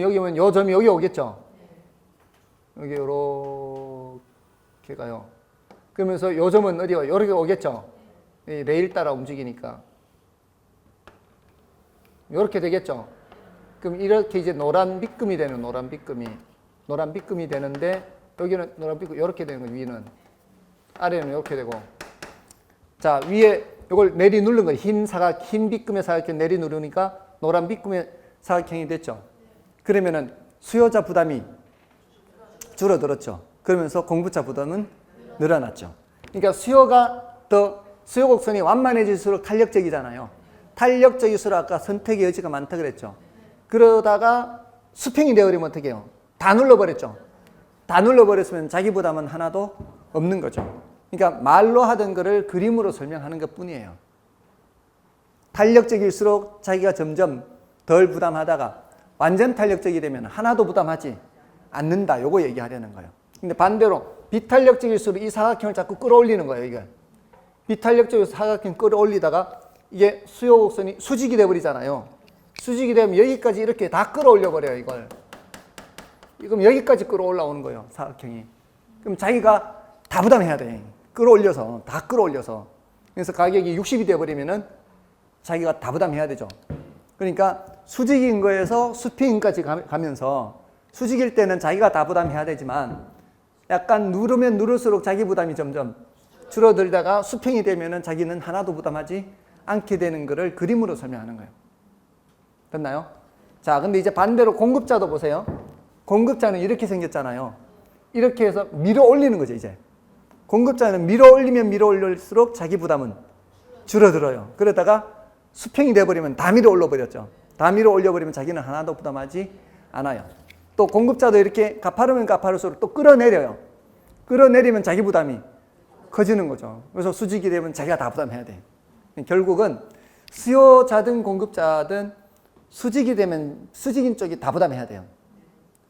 여기 오면 요 점이 여기 오겠죠. 여기 요렇게 가요. 그러면서 요 점은 어디가 요렇게 오겠죠. 이 레일 따라 움직이니까 요렇게 되겠죠. 그럼 이렇게 이제 노란 빗금이 되는 노란 빗금이 되는데 여기는 노란 빗금 요렇게 되는 거예요. 위는 아래는 이렇게 되고. 자, 위에 이걸 내리 누른 거예요. 흰 빗금의 사각형 내리 누르니까 노란 빗금의 사각형이 됐죠. 그러면은 수요자 부담이 줄어들었죠. 그러면서 공급자 부담은 늘어났죠. 그러니까 수요 곡선이 완만해질수록 탄력적이잖아요. 탄력적일수록 아까 선택의 여지가 많다 그랬죠. 그러다가 수평이 되어버리면 어떻게 해요? 다 눌러버렸죠. 다 눌러버렸으면 자기 부담은 하나도 없는 거죠. 그러니까 말로 하던 거를 그림으로 설명하는 것 뿐이에요. 탄력적일수록 자기가 점점 덜 부담하다가 완전 탄력적이 되면 하나도 부담하지 않는다. 요거 얘기하려는 거예요. 근데 반대로 비탄력적일수록 이 사각형을 자꾸 끌어올리는 거예요. 이걸 비탄력적으로 사각형 끌어올리다가 이게 수요 곡선이 수직이 돼버리잖아요. 수직이 되면 여기까지 이렇게 다 끌어올려 버려요. 이걸. 그럼 여기까지 끌어올라오는 거예요. 사각형이. 그럼 자기가 다 부담해야 돼. 끌어올려서 다 끌어올려서. 그래서 가격이 60이 돼버리면은 자기가 다 부담해야 되죠. 그러니까 수직인 거에서 수평인까지 가면서 수직일 때는 자기가 다 부담해야 되지만 약간 누르면 누를수록 자기 부담이 점점 줄어들다가 수평이 되면은 자기는 하나도 부담하지 않게 되는 거를 그림으로 설명하는 거예요. 됐나요? 자, 근데 이제 반대로 공급자도 보세요. 공급자는 이렇게 생겼잖아요. 이렇게 해서 밀어 올리는 거죠, 이제. 공급자는 밀어 올리면 밀어 올릴수록 자기 부담은 줄어들어요. 그러다가 수평이 돼버리면 다 밀어 올려버렸죠. 다 밀어 올려버리면 자기는 하나도 부담하지 않아요. 또 공급자도 이렇게 가파르면 가파를수록 또 끌어내려요. 끌어내리면 자기 부담이 커지는 거죠. 그래서 수직이 되면 자기가 다 부담해야 돼. 결국은 수요자든 공급자든 수직이 되면 수직인 쪽이 다 부담해야 돼요.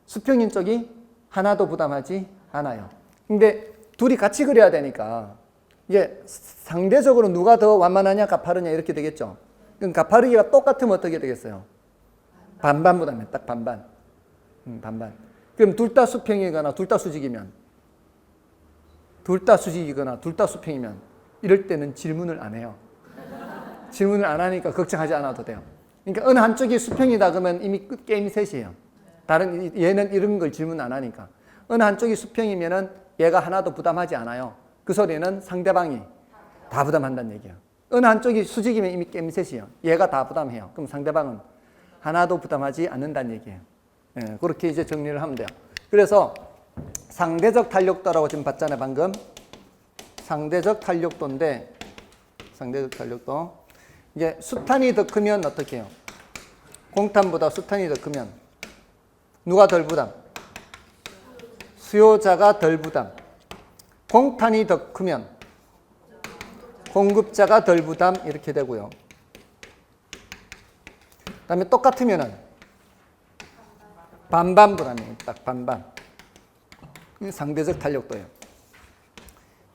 수평인 쪽이 하나도 부담하지 않아요. 근데 둘이 같이 그려야 되니까 이게 상대적으로 누가 더 완만하냐 가파르냐 이렇게 되겠죠. 그럼 가파르기가 똑같으면 어떻게 되겠어요? 반반 부담해. 딱 반반. 반반. 그럼 둘 다 수평이거나 둘 다 수직이면 둘 다 수직이거나 둘 다 수평이면 이럴 때는 질문을 안 해요. 질문을 안 하니까 걱정하지 않아도 돼요. 그러니까 어느 한쪽이 수평이다 그러면 이미 게임이 셋이에요. 다른 얘는 이런 걸 질문 안 하니까. 어느 한쪽이 수평이면은 얘가 하나도 부담하지 않아요. 그 소리는 상대방이 다 부담한다는 얘기예요. 어느 한쪽이 수직이면 이미 게임 셋이에요. 얘가 다 부담해요. 그럼 상대방은 하나도 부담하지 않는다는 얘기예요. 예, 그렇게 이제 정리를 하면 돼요. 그래서 상대적 탄력도라고 지금 봤잖아요, 방금. 상대적 탄력도인데, 상대적 탄력도. 이게 수탄이 더 크면 어떻게 해요? 공탄보다 수탄이 더 크면 누가 덜 부담? 수요자가 덜 부담. 공탄이 더 크면 공급자가 덜 부담 이렇게 되고요. 그 다음에 똑같으면은 반반 부담이에요. 딱 반반. 상대적 탄력도예요.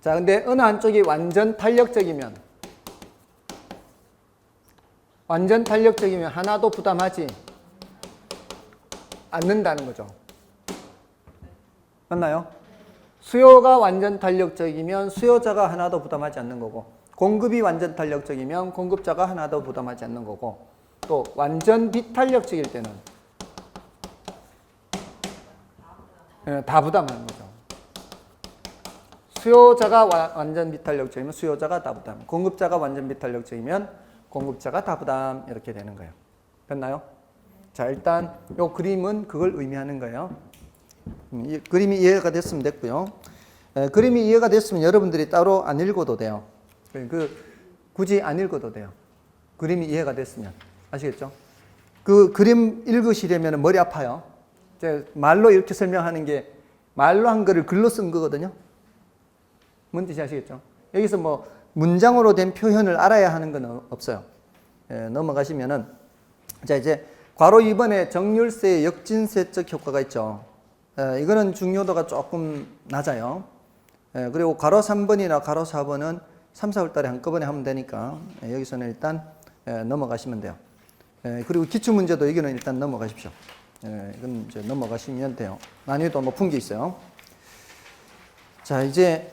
자, 근데 어느 한쪽이 완전 탄력적이면 하나도 부담하지 않는다는 거죠. 맞나요? 수요가 완전 탄력적이면 수요자가 하나도 부담하지 않는 거고, 공급이 완전 탄력적이면 공급자가 하나도 부담하지 않는 거고, 또 완전 비탄력적일 때는 다 부담하는 거죠. 수요자가 완전 비탄력적이면 수요자가 다 부담, 공급자가 완전 비탄력적이면 공급자가 다 부담 이렇게 되는 거예요. 됐나요? 자, 일단 이 그림은 그걸 의미하는 거예요. 그림이 이해가 됐으면 됐고요. 그림이 이해가 됐으면 여러분들이 따로 안 읽어도 돼요. 굳이 안 읽어도 돼요. 그림이 이해가 됐으면. 아시겠죠? 그 그림 읽으시려면 머리 아파요. 말로 이렇게 설명하는 게 말로 한 거를 글로 쓴 거거든요. 뭔 뜻인지 아시겠죠? 여기서 뭐 문장으로 된 표현을 알아야 하는 건 없어요. 넘어가시면은 자, 이제 괄호 2번에 정률세의 역진세적 효과가 있죠. 이거는 중요도가 조금 낮아요. 그리고 괄호 3번이나 괄호 4번은 3, 4월 달에 한꺼번에 하면 되니까 여기서는 일단 넘어가시면 돼요. 그리고 기출문제도 여기는 일단 넘어가십시오. 이건 이제 넘어가시면 돼요. 난이도 높은 게 있어요. 자, 이제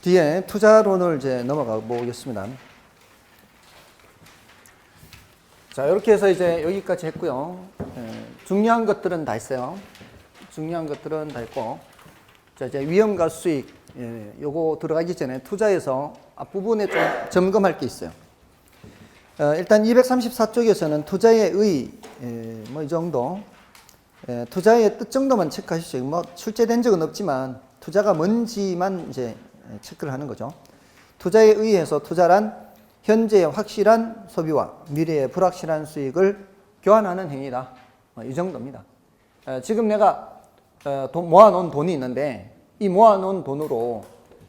뒤에 투자론을 이제 넘어가 보겠습니다. 자, 이렇게 해서 이제 여기까지 했고요. 중요한 것들은 다 했어요. 중요한 것들은 다 했고, 자, 이제 위험과 수익, 요거 들어가기 전에 투자에서 앞부분에 좀 점검할 게 있어요. 일단 234쪽에서는 투자의 의, 뭐 이 정도, 투자의 뜻 정도만 체크하시죠. 뭐 출제된 적은 없지만 투자가 뭔지만 이제 체크를 하는 거죠. 투자에 의해서 투자란 현재의 확실한 소비와 미래의 불확실한 수익을 교환하는 행위다. 이 정도입니다. 지금 내가 모아놓은 돈이 있는데 이 모아놓은 돈으로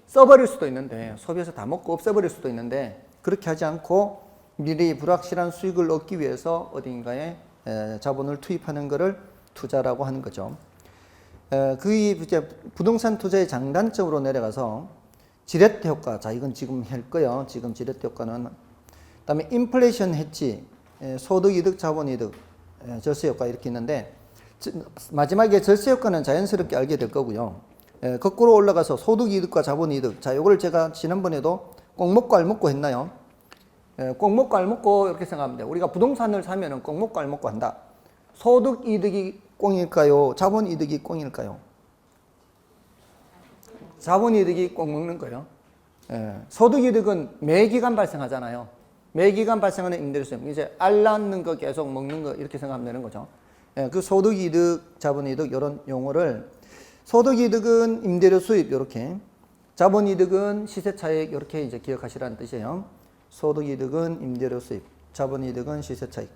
써버릴 수도 있는데 소비해서 다 먹고 없애버릴 수도 있는데 그렇게 하지 않고 미래의 불확실한 수익을 얻기 위해서 어딘가에 자본을 투입하는 것을 투자라고 하는 거죠. 그 이제 부동산 투자의 장단점으로 내려가서 지렛대 효과. 자, 이건 지금 할 거예요. 지금 지렛대 효과는. 그다음에 인플레이션 해지, 소득 이득, 자본 이득, 절세 효과 이렇게 있는데 마지막에 절세 효과는 자연스럽게 알게 될 거고요. 거꾸로 올라가서 소득 이득과 자본 이득. 자, 요걸 제가 지난번에도 꼭 먹고 알 먹고 했나요? 꼭 먹고 알 먹고 이렇게 생각하면 돼요. 우리가 부동산을 사면은 꼭 먹고 알 먹고 한다. 소득 이득이 꽁일까요? 자본 이득이 꽁일까요? 자본 이득이 꼭 먹는 거예요. 소득 이득은 매 기간 발생하잖아요. 매 기간 발생하는 임대료세. 이제 알 낳는 거 계속 먹는 거 이렇게 생각하면 되는 거죠. 그 소득 이득, 자본 이득 이런 용어를 소득 이득은 임대료 수입 이렇게, 자본 이득은 시세 차익 이렇게 이제 기억하시라는 뜻이에요. 소득 이득은 임대료 수입, 자본 이득은 시세 차익.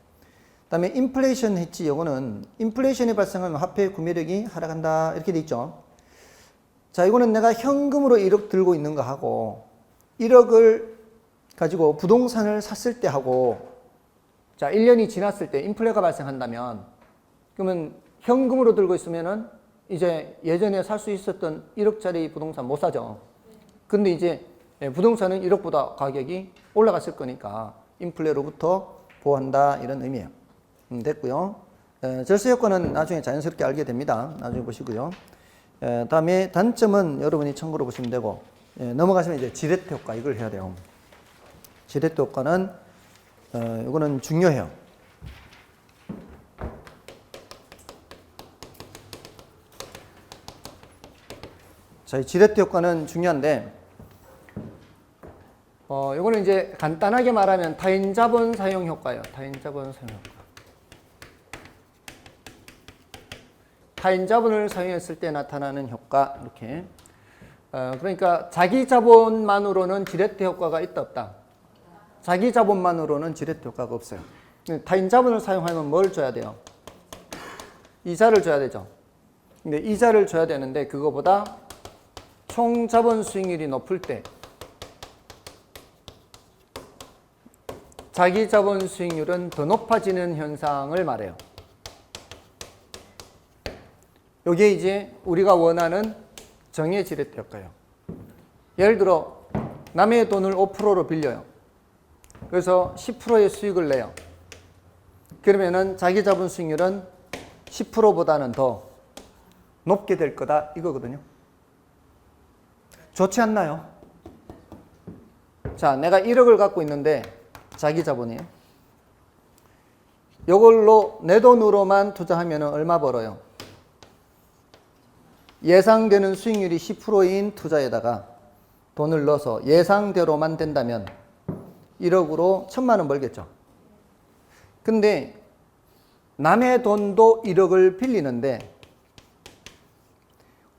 그다음에 인플레이션 했지. 요거는 인플레이션이 발생하면 화폐 구매력이 하락한다 이렇게 돼 있죠. 자, 이거는 내가 현금으로 1억 들고 있는 거 하고 1억을 가지고 부동산을 샀을 때 하고, 자, 1년이 지났을 때 인플레가 발생한다면, 그러면 현금으로 들고 있으면은 이제 예전에 살 수 있었던 1억짜리 부동산 못 사죠. 근데 이제 부동산은 1억보다 가격이 올라갔을 거니까 인플레로부터 보호한다 이런 의미예요. 됐고요. 절세 효과는 나중에 자연스럽게 알게 됩니다. 나중에 보시고요. 다음에 단점은 여러분이 참고로 보시면 되고, 넘어가시면 이제 지렛대 효과 이걸 해야 돼요. 지렛대 효과는 이거는 중요해요. 자, 이 지렛대 효과는 중요한데, 이거는 이제 간단하게 말하면 타인 자본 사용 효과예요. 타인 자본 사용 효과. 타인 자본을 사용했을 때 나타나는 효과 이렇게. 그러니까 자기 자본만으로는 지렛대 효과가 있다 없다. 자기 자본만으로는 지렛대 효과가 없어요. 타인 자본을 사용하면 뭘 줘야 돼요? 이자를 줘야 되죠. 근데 이자를 줘야 되는데 그거보다 총 자본 수익률이 높을 때 자기 자본 수익률은 더 높아지는 현상을 말해요. 이게 이제 우리가 원하는 정의 지렛대 효과예요. 예를 들어 남의 돈을 5%로 빌려요. 그래서 10%의 수익을 내요. 그러면은 자기 자본 수익률은 10%보다는 더 높게 될 거다 이거거든요. 좋지 않나요? 자, 내가 1억을 갖고 있는데 자기 자본이에요. 이걸로 내 돈으로만 투자하면 얼마 벌어요? 예상되는 수익률이 10%인 투자에다가 돈을 넣어서 예상대로만 된다면 1억으로 1,000만 원 벌겠죠. 근데 남의 돈도 1억을 빌리는데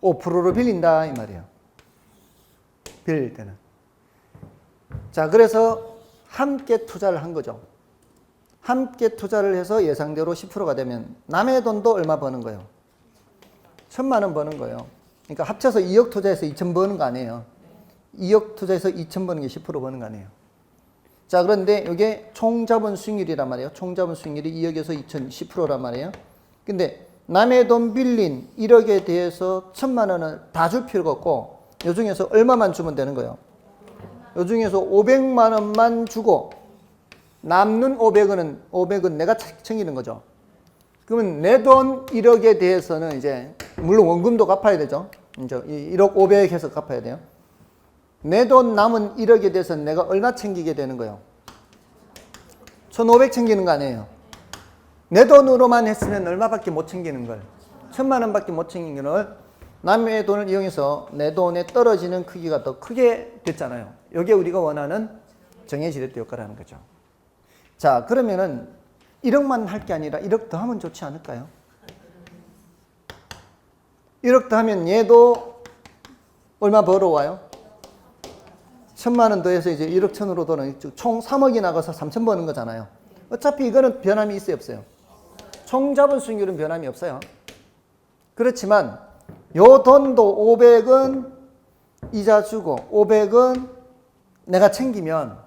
5%로 빌린다 이 말이에요. 빌릴 때는. 자, 그래서 함께 투자를 한 거죠. 함께 투자를 해서 예상대로 10%가 되면 남의 돈도 얼마 버는 거예요? 1,000만 원 버는 거예요. 그러니까 합쳐서 2억 투자해서 2천 버는 거 아니에요. 2억 투자해서 2천 버는 게 10% 버는 거 아니에요. 자, 그런데 이게 총자본 수익률이란 말이에요. 총자본 수익률이 2억에서 2천 10%란 말이에요. 근데 남의 돈 빌린 1억에 대해서 1,000만 원을 다 줄 필요가 없고 요 중에서 얼마만 주면 되는 거예요? 요 중에서 500만 원만 주고 남는 500은 내가 챙기는 거죠. 그러면 내 돈 1억에 대해서는 이제 물론 원금도 갚아야 되죠. 이제 1억 500 해서 갚아야 돼요. 내 돈 남은 1억에 대해서는 내가 얼마 챙기게 되는 거예요? 1,500 챙기는 거 아니에요. 내 돈으로만 했으면 얼마밖에 못 챙기는 걸? 1,000만 원밖에 못 챙기는 걸 남의 돈을 이용해서 내 돈에 떨어지는 크기가 더 크게 됐잖아요. 이게 우리가 원하는 정의 지렛대 효과라는 거죠. 자, 그러면은 1억만 할 게 아니라 1억 더 하면 좋지 않을까요? 1억 더 하면 얘도 얼마 벌어와요? 1,000만 원 더해서 이제 1억 1,000으로 도는 총 3억이 나가서 3천 버는 거잖아요. 어차피 이거는 변함이 있어요, 없어요? 총 자본 수익률은 변함이 없어요. 그렇지만 요 돈도 500은 이자 주고 500은 내가 챙기면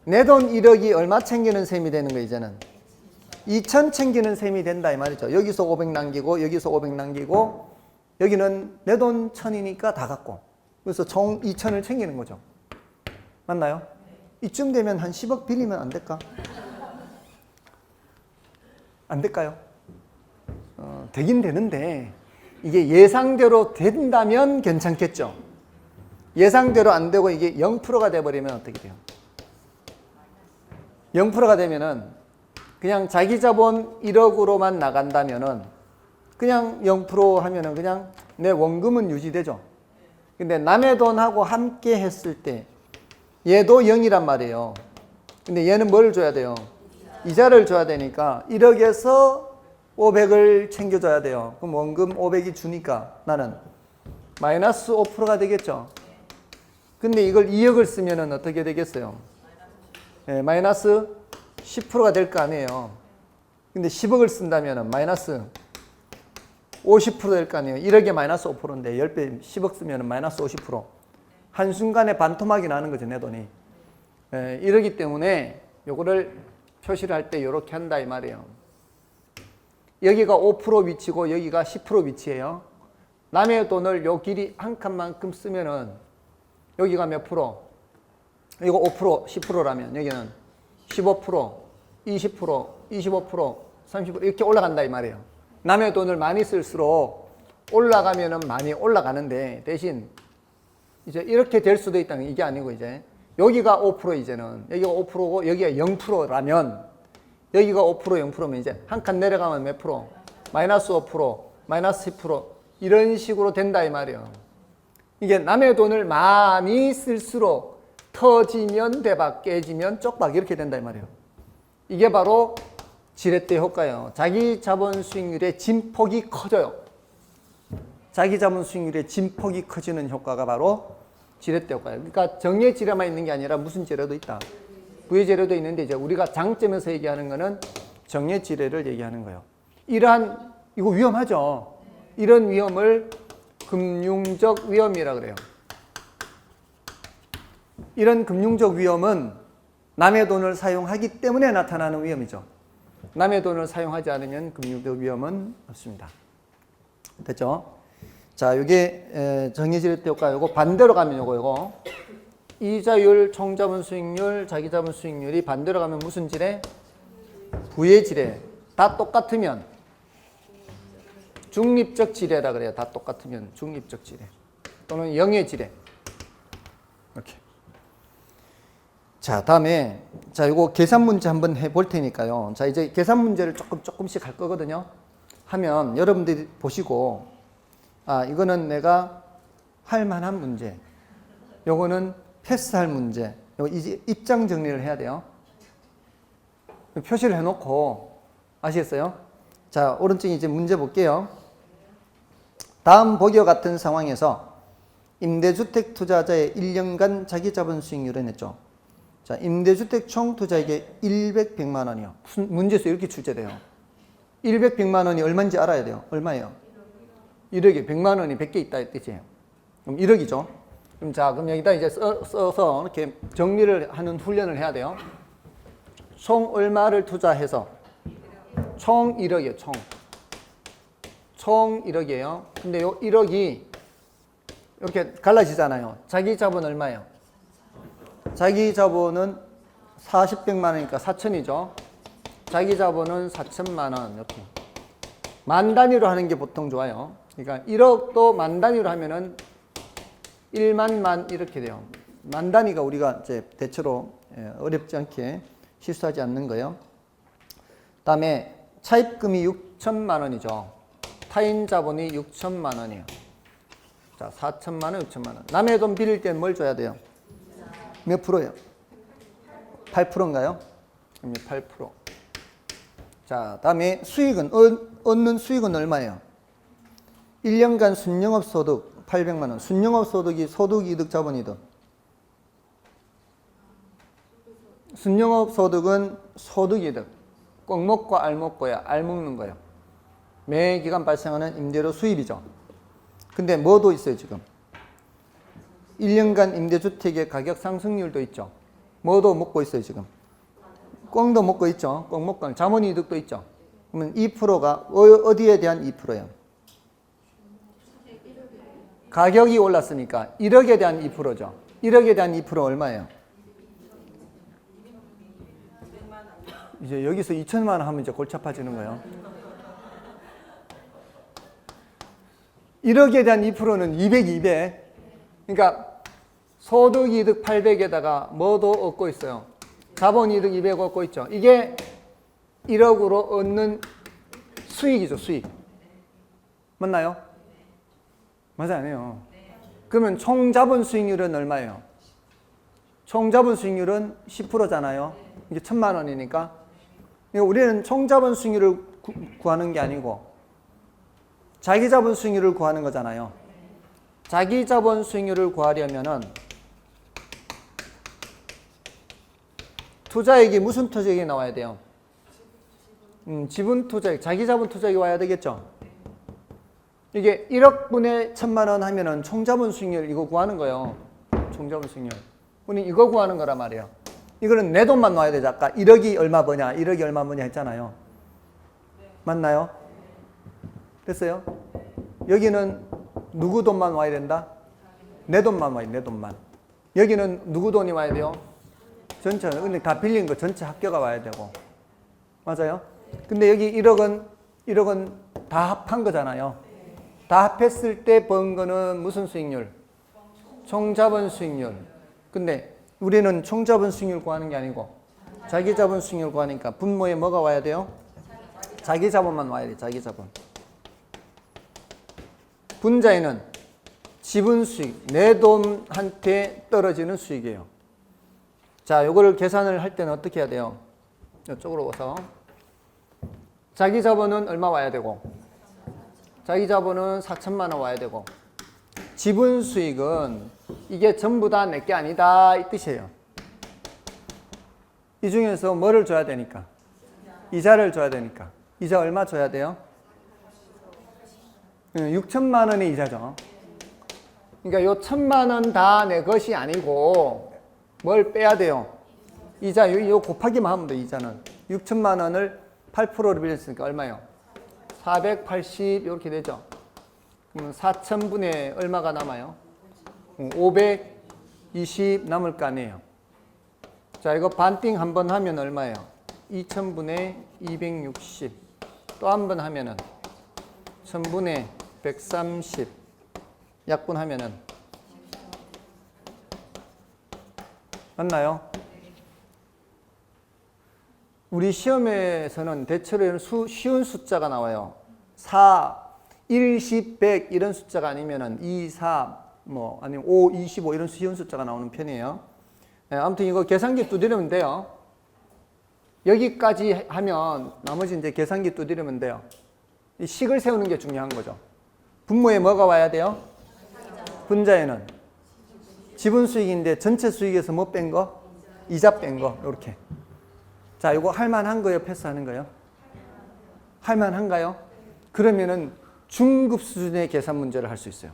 내 돈 1억이 얼마 챙기는 셈이 되는 거예요, 이제는. 2천 챙기는 셈이 된다 이 말이죠. 여기서 500 남기고 여기서 500 남기고 여기는 내 돈 1,000이니까 다 갖고 그래서 총 2천을 챙기는 거죠. 맞나요? 이쯤 되면 한 10억 빌리면 안 될까? 안 될까요? 되긴 되는데 이게 예상대로 된다면 괜찮겠죠. 예상대로 안 되고 이게 0%가 돼버리면 어떻게 돼요? 0%가 되면은 그냥 자기 자본 1억으로만 나간다면은 그냥 0% 하면은 그냥 내 원금은 유지되죠. 근데 남의 돈하고 함께 했을 때 얘도 0이란 말이에요. 근데 얘는 뭘 줘야 돼요? 이자를 줘야 되니까 1억에서 500을 챙겨줘야 돼요. 그럼 원금 500이 주니까 나는 마이너스 5%가 되겠죠. 근데 이걸 2억을 쓰면은 어떻게 되겠어요? 네, 마이너스 10%가 될 거 아니에요. 근데 10억을 쓴다면은 마이너스 50% 될 거 아니에요. 1억에 마이너스 5%인데 10배 10억 쓰면은 마이너스 50%. 한순간에 반토막이 나는 거죠, 내 돈이. 이러기 때문에 요거를 표시를 할 때 이렇게 한다 이 말이에요. 여기가 5% 위치고 여기가 10% 위치예요. 남의 돈을 요 길이 한 칸만큼 쓰면은 여기가 몇 프로? 이거 5%, 10%라면 여기는 15%, 20%, 25%, 30% 이렇게 올라간다 이 말이에요. 남의 돈을 많이 쓸수록 올라가면은 많이 올라가는데 대신 이제 이렇게 될 수도 있다는 이게 아니고 이제 여기가 5% 이제는 여기가 5%고 여기가 0%라면 여기가 5% 0%면 이제 한 칸 내려가면 몇 프로? 마이너스 5%, 마이너스 10% 이런 식으로 된다 이 말이에요. 이게 남의 돈을 많이 쓸수록 터지면 대박, 깨지면 쪽박 이렇게 된다 이 말이에요. 이게 바로 지렛대 효과예요. 자기 자본 수익률의 진폭이 커져요. 자기 자본 수익률의 진폭이 커지는 효과가 바로 지렛대 효과예요. 그러니까 정예 지뢰만 있는 게 아니라 무슨 지뢰도 있다. 부의 지뢰도 있는데 이제 우리가 장점에서 얘기하는 거는 정예 지뢰를 얘기하는 거예요. 이러한 이거 위험하죠. 이런 위험을 금융적 위험이라 그래요. 이런 금융적 위험은 남의 돈을 사용하기 때문에 나타나는 위험이죠. 남의 돈을 사용하지 않으면 금융적 위험은 없습니다. 됐죠? 자, 이게 정의지렛대 효과. 요거 반대로 가면 요거 이자율, 총자본 수익률, 자기자본 수익률이 반대로 가면 무슨 지뢰? 부의 지뢰. 다 똑같으면 중립적 지뢰라 그래요. 다 똑같으면 중립적 지뢰 또는 영의 지뢰. 이렇게. 자, 다음에 자, 요거 계산 문제 한번 해볼 테니까요. 자, 이제 계산 문제를 조금씩 할 거거든요. 하면 여러분들이 보시고 아, 이거는 내가 할 만한 문제. 요거는 패스할 문제. 요거 이제 입장 정리를 해야 돼요. 표시를 해놓고 아시겠어요? 자, 오른쪽에 이제 문제 볼게요. 다음 보기와 같은 상황에서 임대주택 투자자의 1년간 자기자본 수익률은 했죠. 자, 임대주택 총 투자액의 100만 원이요. 문제에서 이렇게 출제돼요. 100만 원이 얼마인지 알아야 돼요. 얼마예요? 1억에 100만 원이 100개 있다 했듯이에요. 그럼 1억이죠. 그럼 자, 그럼 여기다 이제 써서 이렇게 정리를 하는 훈련을 해야 돼요. 총 얼마를 투자해서 총 1억이에요. 총 1억이에요. 근데 요 1억이 이렇게 갈라지잖아요. 자기 자본 얼마예요? 자기 자본은 40백만 원이니까 4천이죠. 자기 자본은 4천만 원 이렇게. 만 단위로 하는 게 보통 좋아요. 그러니까 1억도 만 단위로 하면은 1만 만 이렇게 돼요. 만 단위가 우리가 이제 대체로 어렵지 않게 실수하지 않는 거예요. 다음에 차입금이 6천만 원이죠. 타인 자본이 6천만 원이에요. 자, 4천만 원, 6천만 원. 남의 돈 빌릴 때는 뭘 줘야 돼요? 몇 프로예요? 8%인가요? 8%. 자, 다음에 수익은, 얻는 수익은 얼마예요? 1년간 순영업 소득 800만 원. 순영업 소득이 소득이득 자본이득. 순영업 소득은 소득이득. 꼭 먹고 알 먹고야. 알 먹는 거예요. 매 기간 발생하는 임대료 수입이죠. 근데 뭐도 있어요, 지금? 1년간 임대주택의 가격 상승률도 있죠. 뭐도 먹고 있어요, 지금? 꽁도 먹고 있죠. 꽁 먹고 자본이득도 있죠. 그러면 2%가 어디에 대한 2%예요? 가격이 올랐으니까 1억에 대한 2%죠. 1억에 대한 2% 얼마예요? 이제 여기서 2천만 원 하면 이제 골치 아파지는 거예요. 1억에 대한 2%는 200. 그러니까 소득이득 800에다가 뭐도 얻고 있어요? 자본 이득 200 얻고 있죠. 이게 1억으로 얻는 수익이죠, 수익. 맞나요? 맞아요, 아니에요. 그러면 총 자본 수익률은 얼마예요? 총 자본 수익률은 10%잖아요. 이게 1,000만 원이니까. 우리는 총 자본 수익률을 구하는 게 아니고 자기 자본 수익률을 구하는 거잖아요. 자기 자본 수익률을 구하려면은 투자액이 무슨 투자액이 나와야 돼요? 지분 투자액, 자기 자본 투자액이 와야 되겠죠? 이게 1억 분의 1,000만 원 하면은 총자본 수익률 이거 구하는 거예요. 총자본 수익률. 우리 이거 구하는 거란 말이에요. 이거는 내 돈만 나와야 되죠. 아까 1억이 얼마 버냐, 1억이 얼마 버냐 했잖아요. 맞나요? 됐어요? 여기는 누구 돈만 와야 된다? 내 돈만 와야 돼, 내 돈만. 여기는 누구 돈이 와야 돼요? 전체, 근데 다 빌린 거 전체 합계가 와야 되고. 맞아요? 근데 여기 1억은 다 합한 거잖아요. 다 합했을 때 번 거는 무슨 수익률? 총자본 수익률. 근데 우리는 총자본 수익률 구하는 게 아니고 자기 자본 수익률 구하니까 분모에 뭐가 와야 돼요? 자기 자본만 와야 돼, 자기 자본. 분자에는 지분 수익, 내 돈한테 떨어지는 수익이에요. 자, 요거를 계산을 할 때는 어떻게 해야 돼요? 이쪽으로 와서 자기 자본은 얼마 와야 되고 자기 자본은 4천만 원 와야 되고 지분 수익은 이게 전부 다 내 게 아니다 이 뜻이에요. 이 중에서 뭐를 줘야 되니까? 이자를 줘야 되니까. 이자 얼마 줘야 돼요? 6천만 원의 이자죠. 그러니까 요 1,000만 원 다 내 것이 아니고 뭘 빼야 돼요? 이자, 요 곱하기만 하면 돼, 이자는. 6천만 원을 8%로 빌렸으니까 얼마예요? 480 이렇게 되죠. 그러면 4천분의 얼마가 남아요? 520 남을 거 아니에요. 자, 이거 반띵 한 번 하면 얼마예요? 2천분의 260. 또 한 번 하면은 1,000분의 130. 약분하면은 맞나요? 우리 시험에서는 대체로 쉬운 숫자가 나와요. 4, 1, 10, 100 이런 숫자가 아니면은 2, 4, 뭐 아니면 5, 25 이런 쉬운 숫자가 나오는 편이에요. 네, 아무튼 이거 계산기 두드리면 돼요. 여기까지 하면 나머지 이제 계산기 두드리면 돼요. 이 식을 세우는 게 중요한 거죠. 분모에 뭐가 와야 돼요? 분자에는 지분 수익인데 전체 수익에서 뭐 뺀 거? 이자 뺀 거. 이렇게. 자, 이거 할만한 거예요? 패스하는 거예요? 할만한가요? 그러면은 중급 수준의 계산 문제를 할 수 있어요.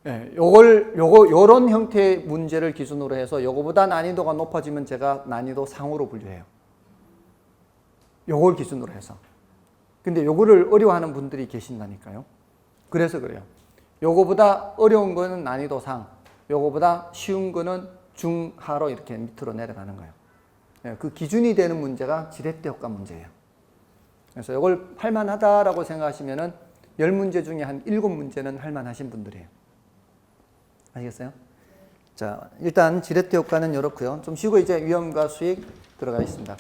예, 요런 형태의 문제를 기준으로 해서 요거보다 난이도가 높아지면 제가 난이도 상으로 분류해요. 요걸 기준으로 해서. 근데 요거를 어려워하는 분들이 계신다니까요. 그래서 그래요. 요거보다 어려운 거는 난이도 상, 요거보다 쉬운 거는 중하로 이렇게 밑으로 내려가는 거예요. 예, 그 기준이 되는 문제가 지렛대 효과 문제예요. 그래서 이걸 할만하다라고 생각하시면은 10문제 중에 한 7문제는 할만하신 분들이에요. 아시겠어요? 자, 일단 지렛대 효과는 이렇고요. 좀 쉬고 이제 위험과 수익 들어가겠습니다.